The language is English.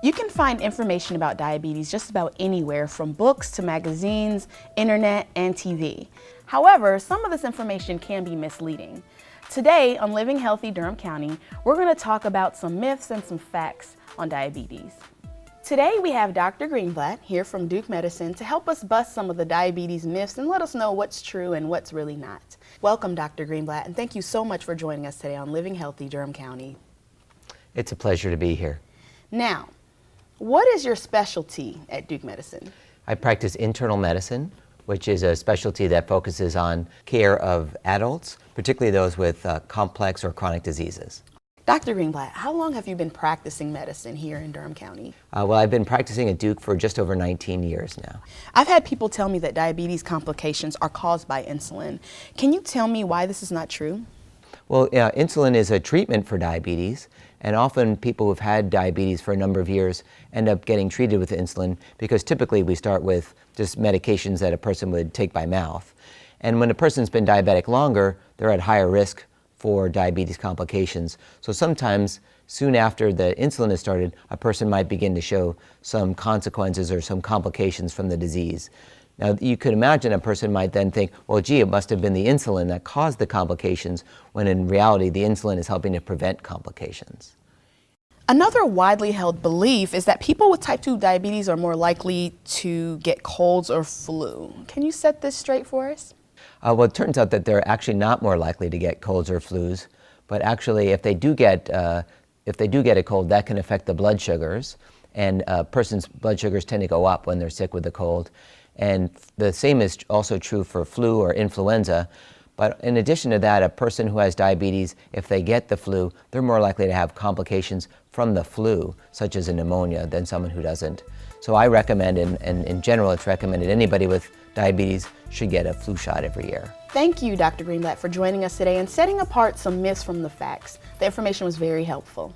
You can find information about diabetes just about anywhere, from books to magazines, internet, and TV. However, some of this information can be misleading. Today on Living Healthy Durham County, we're going to talk about some myths and some facts on diabetes. Today we have Dr. Greenblatt here from Duke Medicine to help us bust some of the diabetes myths and let us know what's true and what's really not. Welcome, Dr. Greenblatt, and thank you so much for joining us today on Living Healthy Durham County. It's a pleasure to be here. Now, what is your specialty at Duke Medicine? I practice internal medicine, which is a specialty that focuses on care of adults, particularly those with complex or chronic diseases. Dr. Greenblatt, how long have you been practicing medicine here in Durham County? Well, I've been practicing at Duke for just over 19 years now. I've had people tell me that diabetes complications are caused by insulin. Can you tell me why this is not true? Well, insulin is a treatment for diabetes, and often people who've had diabetes for a number of years end up getting treated with insulin because typically we start with just medications that a person would take by mouth. And when a person's been diabetic longer, they're at higher risk for diabetes complications. So sometimes soon after the insulin is started, a person might begin to show some consequences or some complications from the disease. Now, you could imagine a person might then think, well, gee, it must have been the insulin that caused the complications, when in reality, the insulin is helping to prevent complications. Another widely held belief is that people with type 2 diabetes are more likely to get colds or flu. Can you set this straight for us? Well, it turns out that they're actually not more likely to get colds or flus, but actually, if they do get a cold, that can affect the blood sugars, and a person's blood sugars tend to go up when they're sick with a cold. And the same is also true for flu or influenza. But in addition to that, a person who has diabetes, if they get the flu, they're more likely to have complications from the flu, such as a pneumonia, than someone who doesn't. So I recommend, and in general it's recommended, anybody with diabetes should get a flu shot every year. Thank you, Dr. Greenblatt, for joining us today and setting apart some myths from the facts. The information was very helpful.